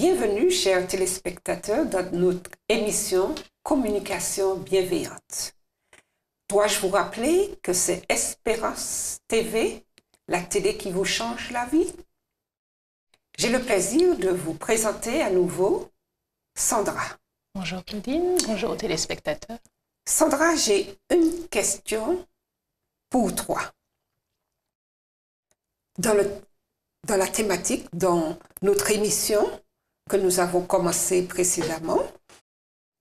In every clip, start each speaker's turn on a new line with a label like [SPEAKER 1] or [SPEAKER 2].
[SPEAKER 1] Bienvenue, chers téléspectateurs, dans notre émission Communication bienveillante. Dois-je vous rappeler que c'est Espérance TV, la télé qui vous change la vie? J'ai le plaisir de vous présenter à nouveau Sandra.
[SPEAKER 2] Bonjour Claudine, bonjour aux téléspectateurs.
[SPEAKER 1] Sandra, j'ai une question pour toi. Dans la thématique, dans notre émission que nous avons commencé précédemment,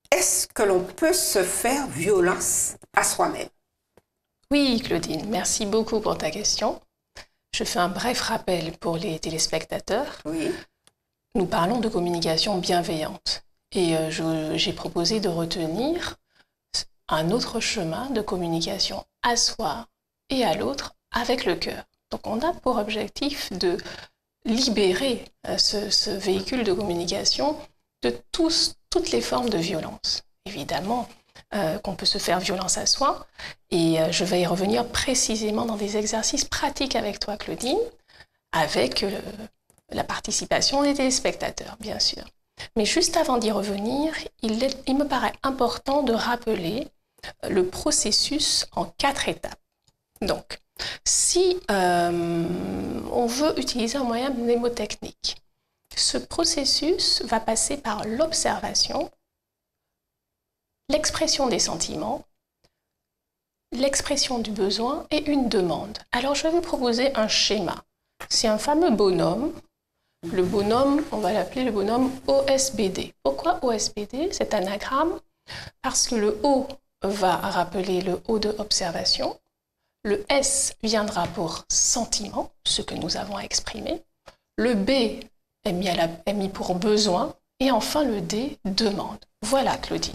[SPEAKER 1] est-ce que l'on peut se faire violence à soi-même?
[SPEAKER 2] Oui Claudine, merci beaucoup pour ta question. Je fais un bref rappel pour les téléspectateurs.
[SPEAKER 1] Oui.
[SPEAKER 2] Nous parlons de communication bienveillante et j'ai proposé de retenir un autre chemin de communication à soi et à l'autre avec le cœur. Donc on a pour objectif de libérer ce véhicule de communication de toutes les formes de violence. Évidemment qu'on peut se faire violence à soi et je vais y revenir précisément dans des exercices pratiques avec toi Claudine, avec la participation des téléspectateurs bien sûr. Mais juste avant d'y revenir, il me paraît important de rappeler le processus en 4 étapes. Donc, si on veut utiliser un moyen mnémotechnique, ce processus va passer par l'observation, l'expression des sentiments, l'expression du besoin et une demande. Alors, je vais vous proposer un schéma. C'est un fameux bonhomme. Le bonhomme, on va l'appeler le bonhomme OSBD. Pourquoi OSBD? C'est un anagramme parce que le O va rappeler le O de observation. Le S viendra pour sentiment, ce que nous avons à exprimer. Le B est mis pour besoin. Et enfin, le D, demande. Voilà, Claudine.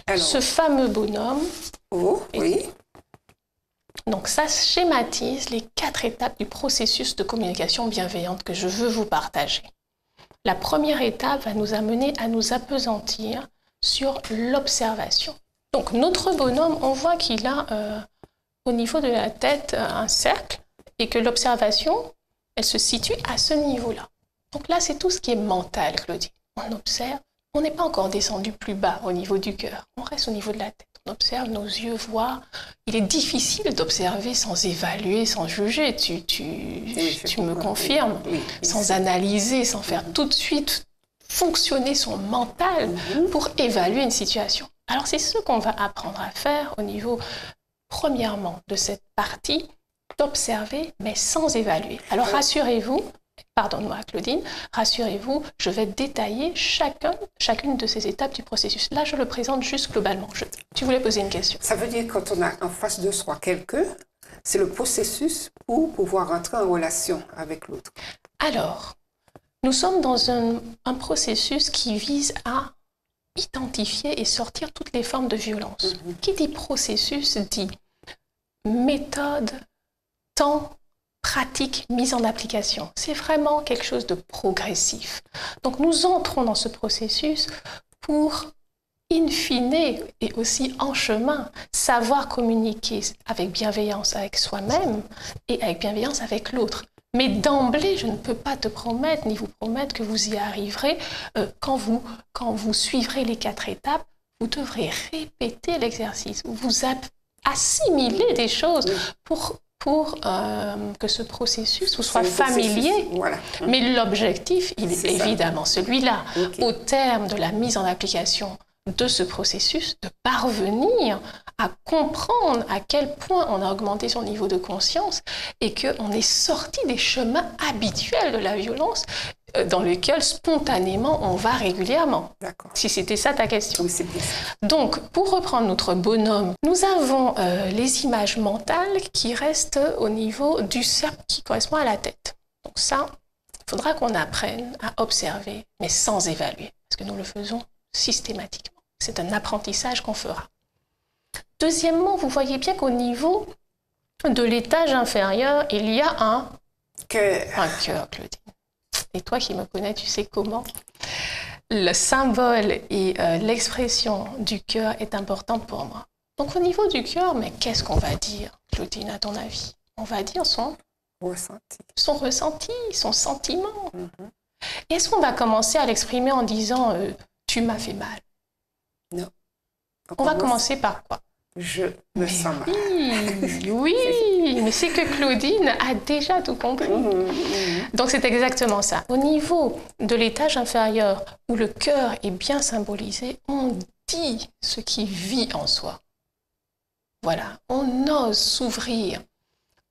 [SPEAKER 2] Alors, ce fameux bonhomme...
[SPEAKER 1] Oh, oui.
[SPEAKER 2] Donc, ça schématise les 4 étapes du processus de communication bienveillante que je veux vous partager. La première étape va nous amener à nous appesantir sur l'observation. Donc, notre bonhomme, on voit qu'il a... au niveau de la tête, un cercle, et que l'observation, elle se situe à ce niveau-là. Donc là, c'est tout ce qui est mental, Claudine. On observe, on n'est pas encore descendu plus bas au niveau du cœur, on reste au niveau de la tête. On observe, nos yeux voient. Il est difficile d'observer sans évaluer, sans juger, tu me confirmes, sans analyser, sans faire tout de suite fonctionner son mental pour évaluer une situation. Alors c'est ce qu'on va apprendre à faire au niveau... Premièrement, de cette partie, d'observer, mais sans évaluer. Alors, rassurez-vous, pardonne-moi Claudine, rassurez-vous, je vais détailler chacune de ces étapes du processus. Là, je le présente juste globalement. Tu voulais poser une question.
[SPEAKER 1] Ça veut dire que quand on a en face de soi quelqu'un, c'est le processus pour pouvoir entrer en relation avec l'autre.
[SPEAKER 2] Alors, nous sommes dans un processus qui vise à identifier et sortir toutes les formes de violence. Qui dit processus dit méthode, temps, pratique, mise en application. C'est vraiment quelque chose de progressif. Donc nous entrons dans ce processus pour, in fine, et aussi en chemin, savoir communiquer avec bienveillance avec soi-même et avec bienveillance avec l'autre. Mais d'emblée, je ne peux pas te promettre, ni vous promettre que vous y arriverez. Quand vous suivrez les 4 étapes, vous devrez répéter l'exercice. Vous assimiler des choses pour que ce processus vous soit familier. Voilà. Mais l'objectif, il est évidemment celui-là. Okay. Au terme de la mise en application de ce processus, de parvenir à comprendre à quel point on a augmenté son niveau de conscience et qu'on est sorti des chemins habituels de la violence dans lesquels spontanément on va régulièrement. Si c'était ça ta question.
[SPEAKER 1] Oui, c'est bien.
[SPEAKER 2] Donc, pour reprendre notre bonhomme, nous avons les images mentales qui restent au niveau du cercle qui correspond à la tête. Donc ça, il faudra qu'on apprenne à observer, mais sans évaluer, parce que nous le faisons systématiquement. C'est un apprentissage qu'on fera. Deuxièmement, vous voyez bien qu'au niveau de l'étage inférieur, il y a un cœur, Claudine. Et toi qui me connais, tu sais comment. Le symbole et l'expression du cœur est important pour moi. Donc au niveau du cœur, mais qu'est-ce qu'on va dire, Claudine, à ton avis? On va dire son ressenti, son sentiment. Est-ce qu'on va commencer à l'exprimer en disant tu m'as fait mal?
[SPEAKER 1] Non.
[SPEAKER 2] On va commencer par quoi?
[SPEAKER 1] Je me sens mal.
[SPEAKER 2] Oui, mais c'est que Claudine a déjà tout compris. Donc c'est exactement ça. Au niveau de l'étage inférieur, où le cœur est bien symbolisé, on dit ce qui vit en soi. Voilà, on ose s'ouvrir.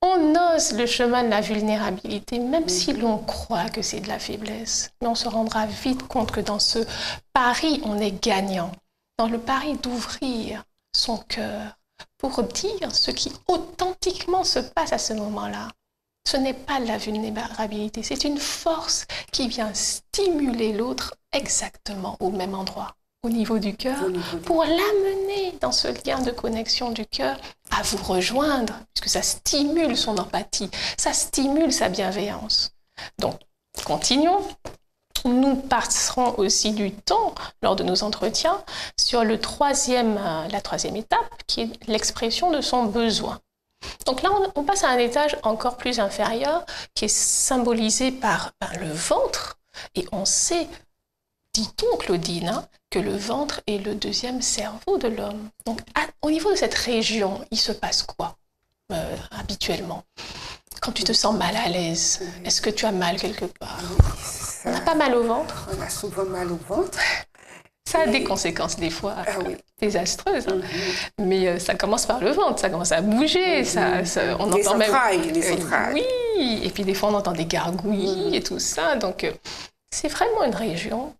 [SPEAKER 2] On ose le chemin de la vulnérabilité, même si l'on croit que c'est de la faiblesse. Mais on se rendra vite compte que dans ce pari, on est gagnant. Dans le pari d'ouvrir son cœur pour dire ce qui authentiquement se passe à ce moment-là. Ce n'est pas de la vulnérabilité, c'est une force qui vient stimuler l'autre exactement au même endroit, au niveau du cœur, pour l'amener dans ce lien de connexion du cœur à vous rejoindre, puisque ça stimule son empathie, ça stimule sa bienveillance. Donc, continuons. Nous passerons aussi du temps lors de nos entretiens sur la troisième étape, qui est l'expression de son besoin. Donc là, on passe à un étage encore plus inférieur, qui est symbolisé par le ventre. Et on sait, dit-on, Claudine, que le ventre est le deuxième cerveau de l'homme. Donc au niveau de cette région, il se passe quoi habituellement? Quand tu te sens mal à l'aise, est-ce que tu as mal quelque part? On n'a pas mal au ventre?
[SPEAKER 1] On a souvent mal au ventre.
[SPEAKER 2] Ça a des conséquences des fois désastreuses, mais ça commence par le ventre, ça commence à bouger, on entend même...
[SPEAKER 1] Les entrailles.
[SPEAKER 2] Oui, et puis des fois on entend des gargouillis et tout ça, donc c'est vraiment une région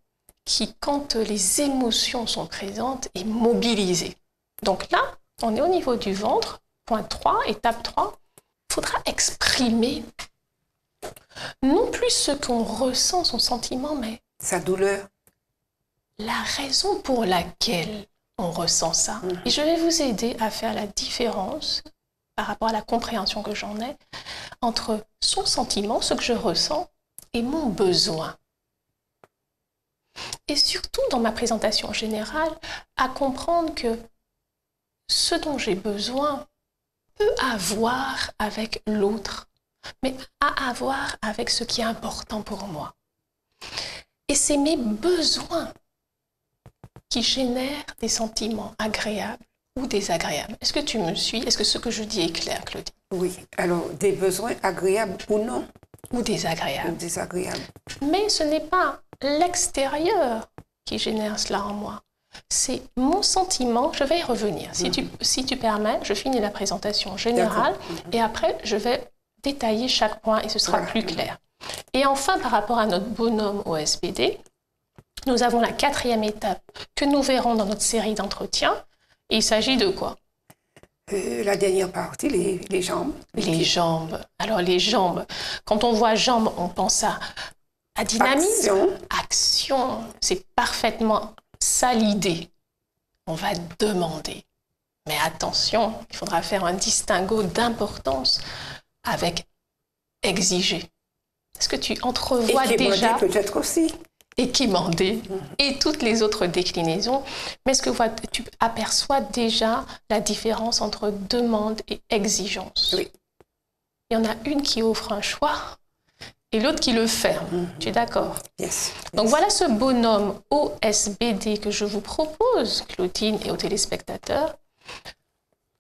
[SPEAKER 2] qui, quand les émotions sont présentes, est mobilisée. Donc là, on est au niveau du ventre, point 3, étape 3, il faudra exprimer non plus ce qu'on ressent, son sentiment, mais
[SPEAKER 1] sa douleur.
[SPEAKER 2] La raison pour laquelle on ressent ça. Et je vais vous aider à faire la différence par rapport à la compréhension que j'en ai entre son sentiment, ce que je ressens, et mon besoin. Et surtout dans ma présentation générale, à comprendre que ce dont j'ai besoin peut avoir avec l'autre, mais à avoir avec ce qui est important pour moi. Et c'est mes besoins qui génèrent des sentiments agréables ou désagréables. Est-ce que tu me suis? Est-ce que ce que je dis est clair, Claudie?
[SPEAKER 1] Oui, alors des besoins agréables ou non?
[SPEAKER 2] Ou désagréables.
[SPEAKER 1] Ou désagréables.
[SPEAKER 2] Mais ce n'est pas l'extérieur qui génère cela en moi. C'est mon sentiment, je vais y revenir. Si tu permets, je finis la présentation générale et après je vais détailler chaque point et ce sera plus clair. Et enfin, par rapport à notre bonhomme au SBD, nous avons la 4e étape que nous verrons dans notre série d'entretiens. Il s'agit de quoi?
[SPEAKER 1] La dernière partie, les jambes.
[SPEAKER 2] Les jambes. Alors les jambes, quand on voit jambes, on pense à dynamisme. Action. C'est parfaitement ça l'idée. On va demander. Mais attention, il faudra faire un distinguo d'importance avec exiger. Est-ce que tu entrevois déjà...
[SPEAKER 1] peut-être aussi.
[SPEAKER 2] Et quémander, et toutes les autres déclinaisons. Mais est-ce que tu aperçois déjà la différence entre demande et exigence?
[SPEAKER 1] Oui.
[SPEAKER 2] Il y en a une qui offre un choix et l'autre qui le ferme. Tu es d'accord?
[SPEAKER 1] Yes.
[SPEAKER 2] Donc voilà ce bonhomme OSBD que je vous propose, Claudine et aux téléspectateurs,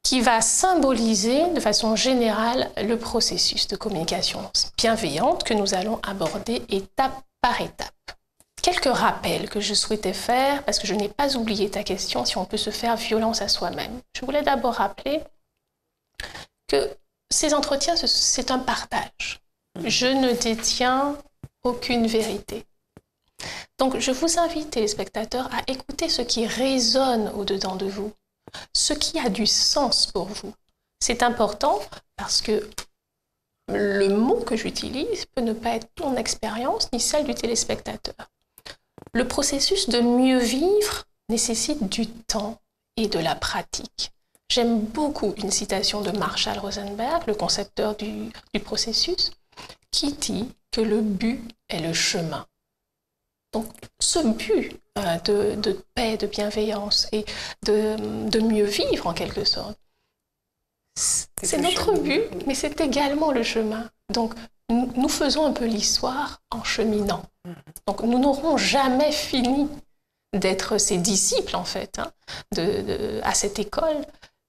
[SPEAKER 2] qui va symboliser de façon générale le processus de communication bienveillante que nous allons aborder étape par étape. Quelques rappels que je souhaitais faire, parce que je n'ai pas oublié ta question, si on peut se faire violence à soi-même. Je voulais d'abord rappeler que ces entretiens, c'est un partage. Je ne détiens aucune vérité. Donc, je vous invite, téléspectateurs, à écouter ce qui résonne au-dedans de vous, ce qui a du sens pour vous. C'est important parce que le mot que j'utilise peut ne pas être ton expérience ni celle du téléspectateur. Le processus de mieux vivre nécessite du temps et de la pratique. J'aime beaucoup une citation de Marshall Rosenberg, le concepteur du processus, qui dit que le but est le chemin. Donc, ce but de paix, de bienveillance et de mieux vivre en quelque sorte, c'est notre but, mais c'est également le chemin. Donc, nous faisons un peu l'histoire en cheminant. Donc nous n'aurons jamais fini d'être ses disciples, en fait, hein, à cette école.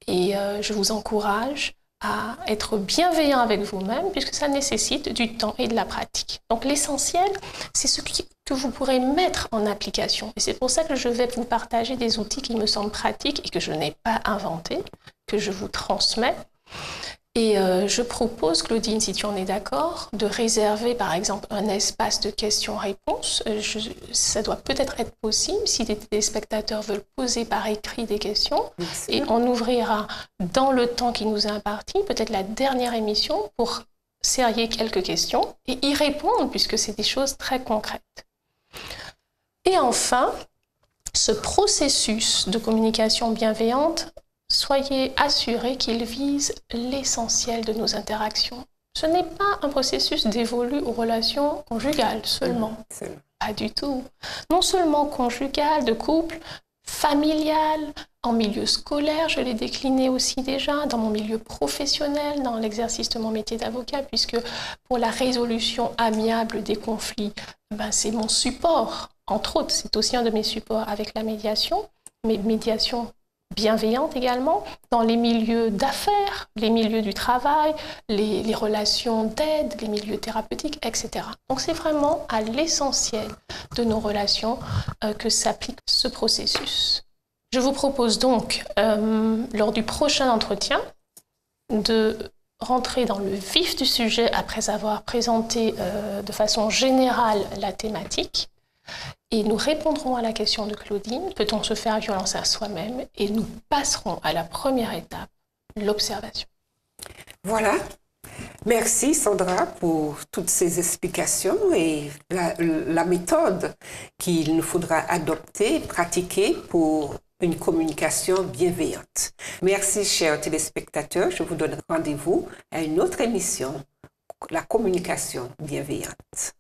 [SPEAKER 2] Et je vous encourage à être bienveillant avec vous-même, puisque ça nécessite du temps et de la pratique. Donc l'essentiel, c'est ce que vous pourrez mettre en application. Et c'est pour ça que je vais vous partager des outils qui me semblent pratiques et que je n'ai pas inventés, que je vous transmets. Et je propose, Claudine, si tu en es d'accord, de réserver par exemple un espace de questions-réponses. Ça doit peut-être être possible si des téléspectateurs veulent poser par écrit des questions. Et on ouvrira dans le temps qui nous est imparti, peut-être la dernière émission, pour serrer quelques questions et y répondre, puisque c'est des choses très concrètes. Et enfin, ce processus de communication bienveillante, soyez assurés qu'il vise l'essentiel de nos interactions. Ce n'est pas un processus dévolu aux relations conjugales seulement. Pas du tout. Non seulement conjugales, de couple, familiales, en milieu scolaire, je l'ai décliné aussi déjà, dans mon milieu professionnel, dans l'exercice de mon métier d'avocat, puisque pour la résolution amiable des conflits, c'est mon support. Entre autres, c'est aussi un de mes supports avec la médiation, mais médiation bienveillante également, dans les milieux d'affaires, les milieux du travail, les relations d'aide, les milieux thérapeutiques, etc. Donc c'est vraiment à l'essentiel de nos relations que s'applique ce processus. Je vous propose donc, lors du prochain entretien, de rentrer dans le vif du sujet après avoir présenté de façon générale la thématique. Et nous répondrons à la question de Claudine, peut-on se faire violence à soi-même? Et nous passerons à la première étape, l'observation.
[SPEAKER 1] Voilà. Merci Sandra pour toutes ces explications et la méthode qu'il nous faudra adopter, pratiquer pour une communication bienveillante. Merci chers téléspectateurs, je vous donne rendez-vous à une autre émission, la communication bienveillante.